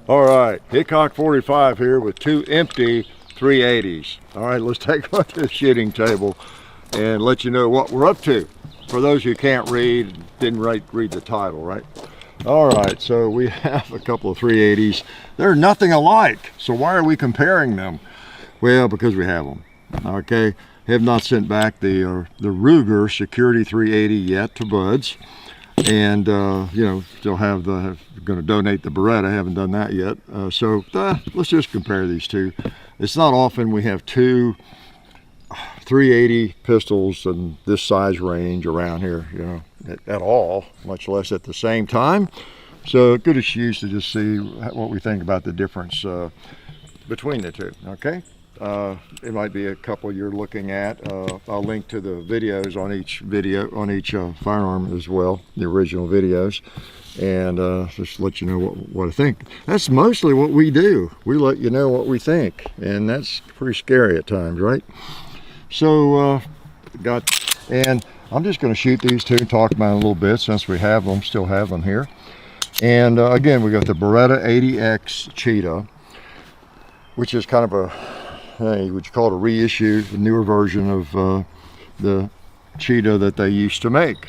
All right, Hickok 45 here with two empty 380s. All right, let's take a look at the shooting table and let you know what we're up to. For those who can't read, didn't read the title, right? All right, so we have a couple of 380s. They're nothing alike, so why are we comparing them? Well, because we have them, okay? Have not sent back the Ruger Security 380 yet to Buds. And you know, still have going to donate the Beretta. I haven't done that yet. So let's just compare these two. It's not often we have two 380 pistols in this size range around here, you know, at all, much less at the same time. So good excuse to just see what we think about the difference between the two. Okay. It might be a couple you're looking at. I'll link to the videos on each firearm as well, the original videos, and just let you know what I think. That's mostly what we do. We let you know what we think, and that's pretty scary at times, right? So and I'm just going to shoot these two and talk about it a little bit since we have them, still have them here. And again, we got the Beretta 80X Cheetah, which is kind of a, hey, would you call it a reissue, a newer version of the Cheetah that they used to make.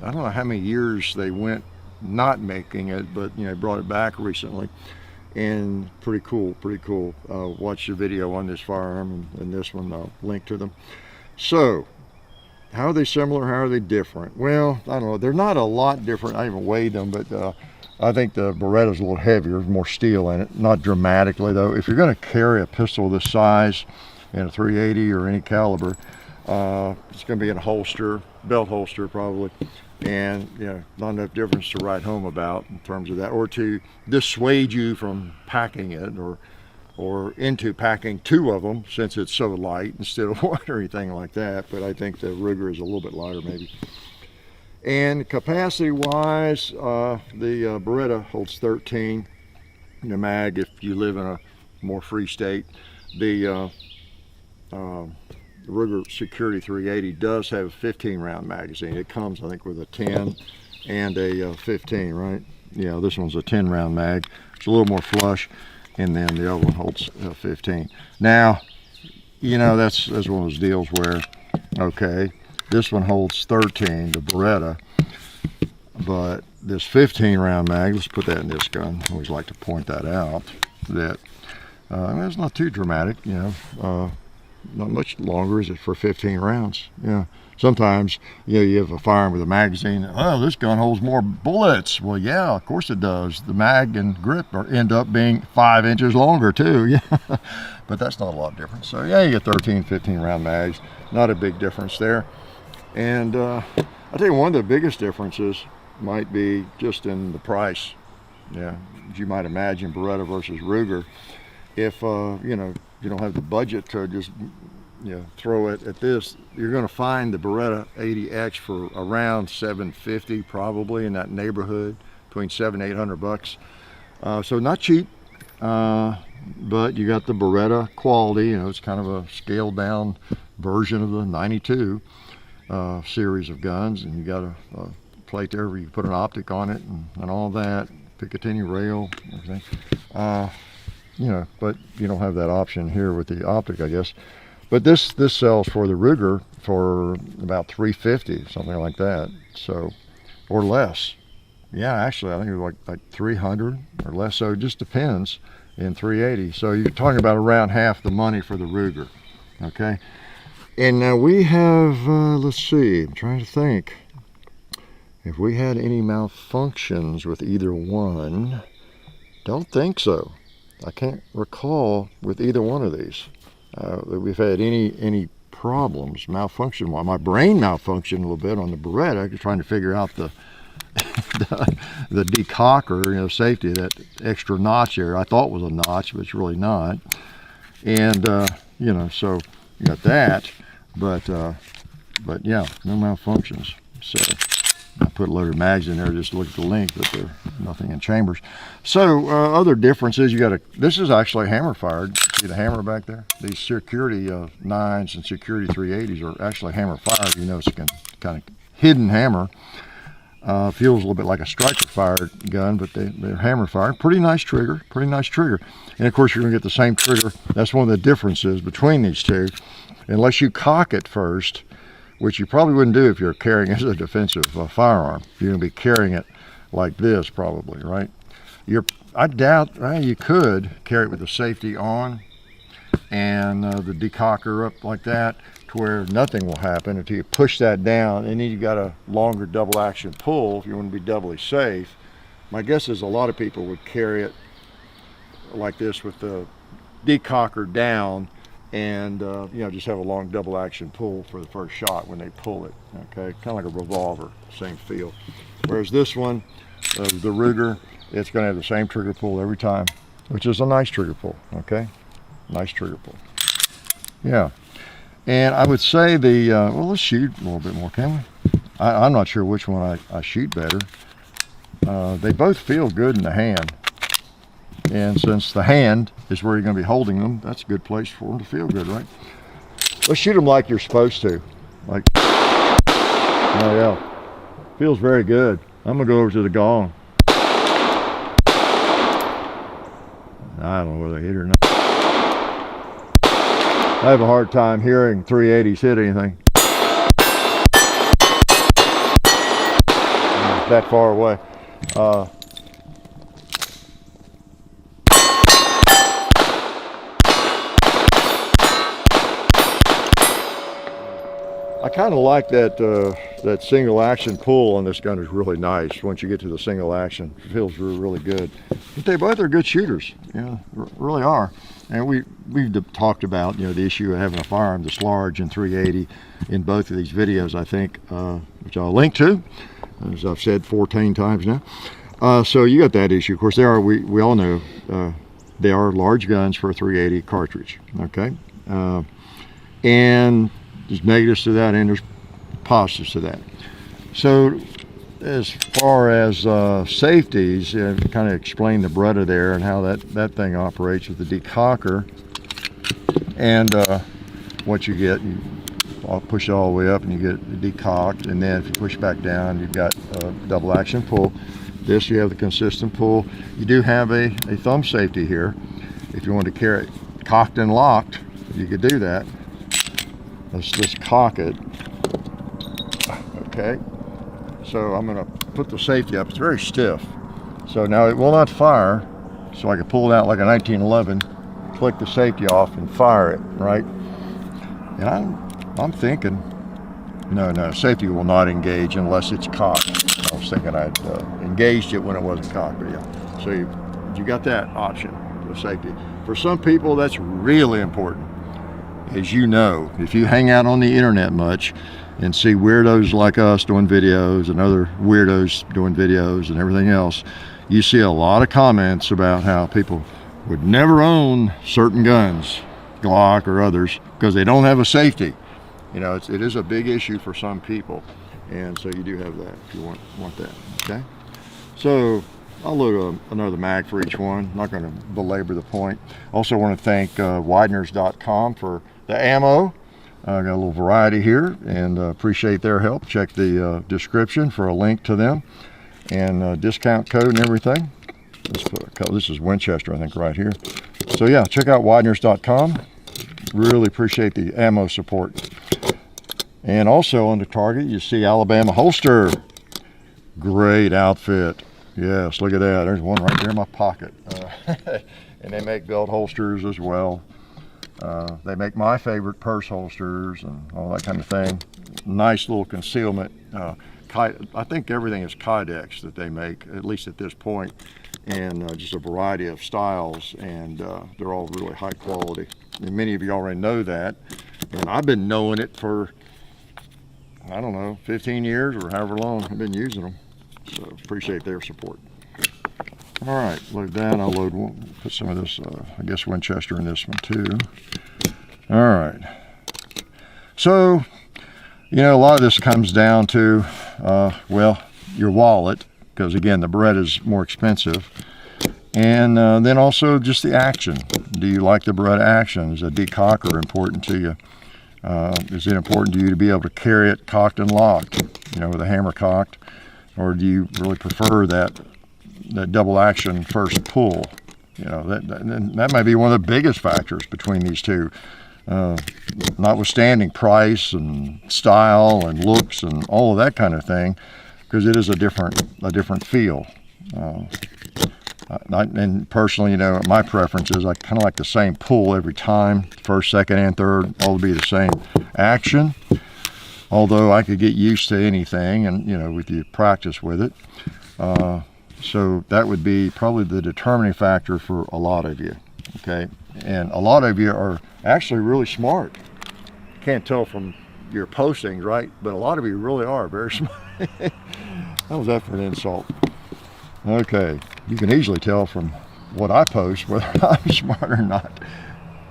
I don't know how many years they went not making it, but you know, brought it back recently, and pretty cool. Watch the video on this firearm and this one. I'll link to them. So, how are they similar? How are they different? Well, I don't know. They're not a lot different. I haven't weighed them, but I think the Beretta's a little heavier, more steel in it. Not dramatically though. If you're going to carry a pistol this size in a 380 or any caliber, it's going to be in a holster, belt holster probably, and you know, not enough difference to write home about in terms of that, or to dissuade you from packing it or into packing two of them since it's so light instead of one or anything like that. But I think the Ruger is a little bit lighter maybe. And capacity wise, the Beretta holds 13 in the mag if you live in a more free state. The Ruger Security 380 does have a 15 round magazine. It comes, I think, with a 10 and a 15, right? Yeah, this one's a 10 round mag. It's a little more flush, and then the other one holds 15. Now, you know, that's one of those deals where, okay, this one holds 13, the Beretta, but this 15 round mag, let's put that in this gun. I always like to point that out, that it's not too dramatic, you know, not much longer is it for 15 rounds. Yeah, sometimes, you know, you have a firearm with a magazine, oh, this gun holds more bullets. Well, yeah, of course it does. The mag and grip end up being 5 inches longer too, yeah, but that's not a lot different. So yeah, you get 13, 15 round mags, not a big difference there. And I'll tell you, one of the biggest differences might be just in the price. Yeah, as you might imagine, Beretta versus Ruger. If you know, you don't have the budget to just, you know, throw it at this, you're going to find the Beretta 80X for around $750, probably in that neighborhood, between $700 and $800. So not cheap, but you got the Beretta quality. You know, it's kind of a scaled down version of the 92. Series of guns, and you got a plate there where you put an optic on it and all that, Picatinny rail, everything. You know, but you don't have that option here with the optic, I guess. But this sells for the Ruger for about $350, something like that. So, or less. Yeah, actually, I think it was like 300 or less. So it just depends in 380. So you're talking about around half the money for the Ruger. Okay. And now we have, let's see, I'm trying to think if we had any malfunctions with either one. Don't think so. I can't recall with either one of these that we've had any problems, malfunction. Well, my brain malfunctioned a little bit on the Beretta, trying to figure out the decocker, you know, safety, that extra notch there. I thought was a notch, but it's really not. And you know, so you got that. But yeah, no malfunctions. So I put a load of mags in there just to look at the length, but there's nothing in chambers. So other differences, you got this is actually hammer fired. See the hammer back there? These Security 9s and Security 380s are actually hammer fired. You know, it's a kind of hidden hammer. Feels a little bit like a striker fired gun, but they're hammer fired. Pretty nice trigger, And of course you're gonna get the same trigger. That's one of the differences between these two. Unless you cock it first, which you probably wouldn't do if you're carrying it as a defensive firearm. You're gonna be carrying it like this probably, right? I doubt, you could carry it with the safety on and the decocker up like that, to where nothing will happen until you push that down, and then you got a longer double action pull if you want to be doubly safe. My guess is a lot of people would carry it like this with the decocker down, and just have a long double action pull for the first shot when they pull it. Okay, kind of like a revolver, same feel. Whereas this one, the Ruger, it's going to have the same trigger pull every time, which is a nice trigger pull. Okay, nice trigger pull. Yeah. And I would say well, let's shoot a little bit more, can we? I'm not sure which one I shoot better. They both feel good in the hand. And since the hand is where you're going to be holding them, that's a good place for them to feel good, right? Let's shoot them like you're supposed to. Like, oh yeah, feels very good. I'm going to go over to the gong. I don't know whether I hit or not. I have a hard time hearing 380s hit anything. That far away. I kind of like that single action pull on this gun is really nice. Once you get to the single action, it feels really good. But they both are good shooters, really are. And we've talked about the issue of having a firearm that's large and 380 in both of these videos, I think, which I'll link to, as I've said 14 times now. So you got that issue. Of course, we all know they are large guns for a 380 cartridge. Okay, and there's negatives to that and there's positives to that. So as far as safeties, kind of explain the Beretta there and how that thing operates with the decocker. And what you get, I'll push it all the way up and you get it decocked, and then if you push back down, you've got a double action pull. This, you have the consistent pull. You do have a thumb safety here. If you want to carry it cocked and locked, you could do that. Let's just cock it. Okay, so I'm going to put the safety up. It's very stiff, so now it will not fire. So I can pull it out like a 1911, click the safety off and fire it, right? And I'm thinking, no, safety will not engage unless it's cocked. I was thinking I'd engaged it when it wasn't cocked, but yeah. So you got that option, the safety. For some people, that's really important. As you know, if you hang out on the internet much and see weirdos like us doing videos and other weirdos doing videos and everything else, you see a lot of comments about how people would never own certain guns, Glock or others, because they don't have a safety. It is a big issue for some people, and so you do have that if you want that. Okay, so I'll load another mag for each one. I'm not going to belabor the point. Also want to thank Wideners.com for the ammo. I got a little variety here, and appreciate their help. Check the description for a link to them and discount code and everything. This is Winchester, I think, right here. So yeah, check out Wideners.com. Really appreciate the ammo support. And also on the Target, you see Alabama Holster. Great outfit. Yes, look at that. There's one right there in my pocket. And they make belt holsters as well. They make my favorite purse holsters and all that kind of thing. Nice little concealment. I think everything is Kydex that they make, at least at this point, and just a variety of styles, and they're all really high quality. And many of you already know that, and I've been knowing it for, I don't know, 15 years or however long I've been using them. So appreciate their support. All right, load that. I'll put some of this, I guess, Winchester in this one too. All right. So, a lot of this comes down to, well, your wallet, because again, the Beretta is more expensive. And then also just the action. Do you like the Beretta action? Is a decocker important to you? Is it important to you to be able to carry it cocked and locked, with a hammer cocked? or do you really prefer that double action first pull? You know, that may be one of the biggest factors between these two, notwithstanding price and style and looks and all of that kind of thing, because it is a different feel. And personally, you know, my preference is I kind of like the same pull every time. First, second, and third all to be the same action. Although I could get used to anything, and you know, with you practice with it. So that would be probably the determining factor for a lot of you. Okay, and a lot of you are actually really smart. Can't tell from your postings, right? But a lot of you really are very smart. How was that for an insult? Okay, you can easily tell from what I post whether I'm smart or not.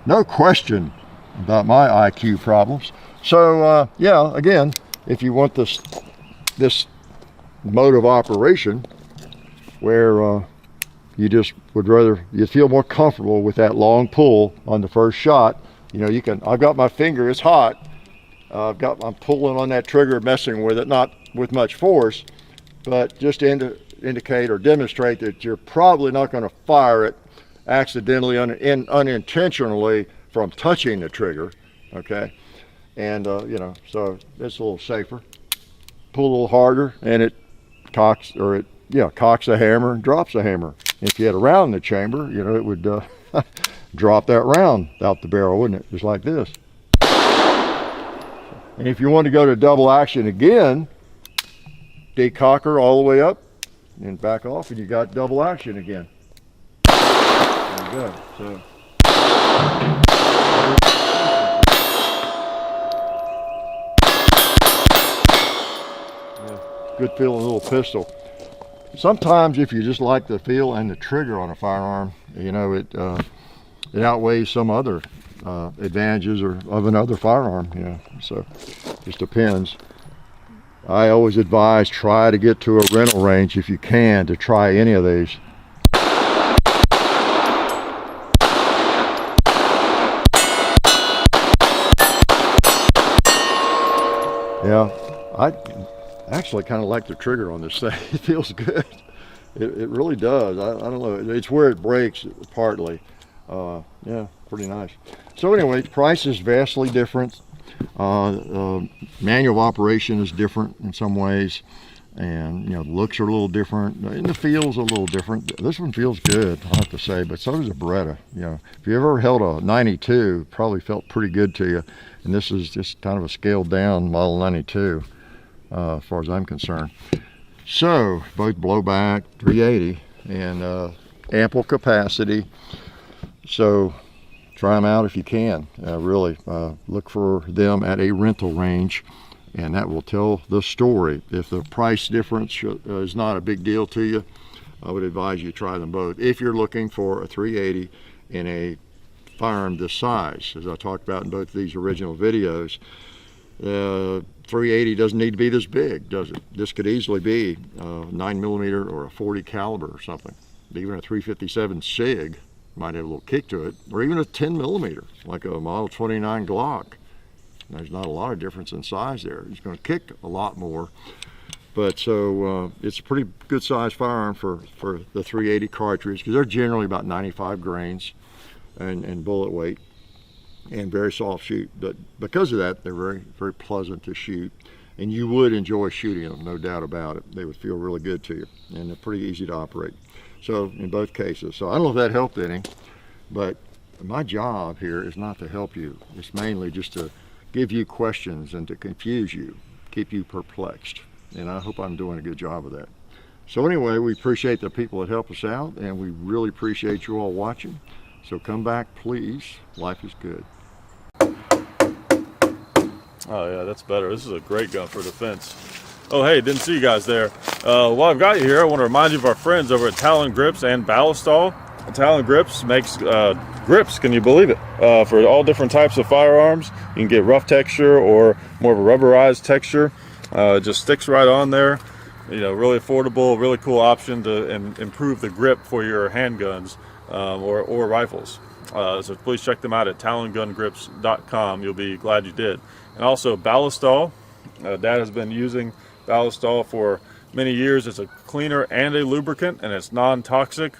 No question about my IQ problems. So yeah, again, if you want this mode of operation where you just would rather, you feel more comfortable with that long pull on the first shot, you know, you can, I've got my finger, it's hot. I'm pulling on that trigger, messing with it, not with much force, but just to indicate or demonstrate that you're probably not going to fire it accidentally, unintentionally from touching the trigger, okay? And you know, so it's a little safer. Pull a little harder, and it cocks, or it, yeah, cocks the hammer and drops the hammer. If you had a round in the chamber, you know, it would drop that round out the barrel, wouldn't it? Just like this. And if you want to go to double action again, decocker all the way up and back off, and you got double action again. There you go. So. Yeah, good feeling little pistol. Sometimes if you just like the feel and the trigger on a firearm, you know, it outweighs some other advantages of another firearm, you know, so just depends. I always advise try to get to a rental range if you can to try any of these. Yeah, I actually kind of like the trigger on this thing. It feels good. It really does. I don't know. It's where it breaks partly. Yeah, pretty nice. So anyway, price is vastly different. Manual operation is different in some ways, and you know, the looks are a little different, and the feel's a little different. This one feels good, I have to say, but so does a Beretta. You know, if you ever held a 92, probably felt pretty good to you, and this is just kind of a scaled down model 92 as far as I'm concerned. So both blowback, 380, and ample capacity. So try them out if you can. Really look for them at a rental range, and that will tell the story. If the price difference is not a big deal to you, I would advise you try them both. If you're looking for a 380 in a firearm this size, as I talked about in both of these original videos, 380 doesn't need to be this big, does it? This could easily be a 9mm or a 40 caliber or something. Even a 357 SIG might have a little kick to it, or even a 10mm, like a Model 29 Glock. There's not a lot of difference in size there. It's going to kick a lot more, but so it's a pretty good size firearm for the 380 cartridge, because they're generally about 95 grains and bullet weight, and very soft shoot. But because of that, they're very, very pleasant to shoot, and you would enjoy shooting them, no doubt about it. They would feel really good to you, and they're pretty easy to operate. So in both cases. So I don't know if that helped any, but my job here is not to help you. It's mainly just to give you questions and to confuse you, keep you perplexed. And I hope I'm doing a good job of that. So anyway, we appreciate the people that help us out, and we really appreciate you all watching. So come back, please. Life is good. Oh yeah, that's better. This is a great gun for defense. Oh hey, didn't see you guys there. While I've got you here, I want to remind you of our friends over at Talon Grips and Ballistol. Talon Grips makes grips, can you believe it, for all different types of firearms. You can get rough texture or more of a rubberized texture. It just sticks right on there. You know, really affordable, really cool option to improve the grip for your handguns or rifles. So please check them out at talongungrips.com. You'll be glad you did. And also Ballistol. Dad has been using Ballistol for many years. It's a cleaner and a lubricant, and it's non-toxic.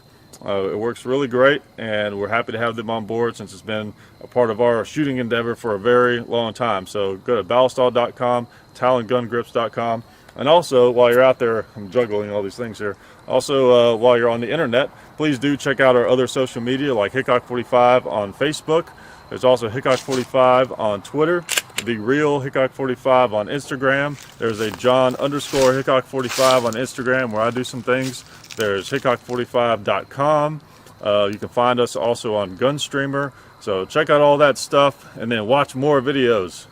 It works really great, and we're happy to have them on board since it's been a part of our shooting endeavor for a very long time. So go to ballistall.com, talongungrips.com, and also while you're out there, I'm juggling all these things here. Also, while you're on the internet, please do check out our other social media like Hickok45 on Facebook. There's also Hickok45 on Twitter, The Real Hickok45 on Instagram. There's a John_Hickok45 on Instagram where I do some things. There's Hickok45.com. You can find us also on Gunstreamer. So check out all that stuff and then watch more videos.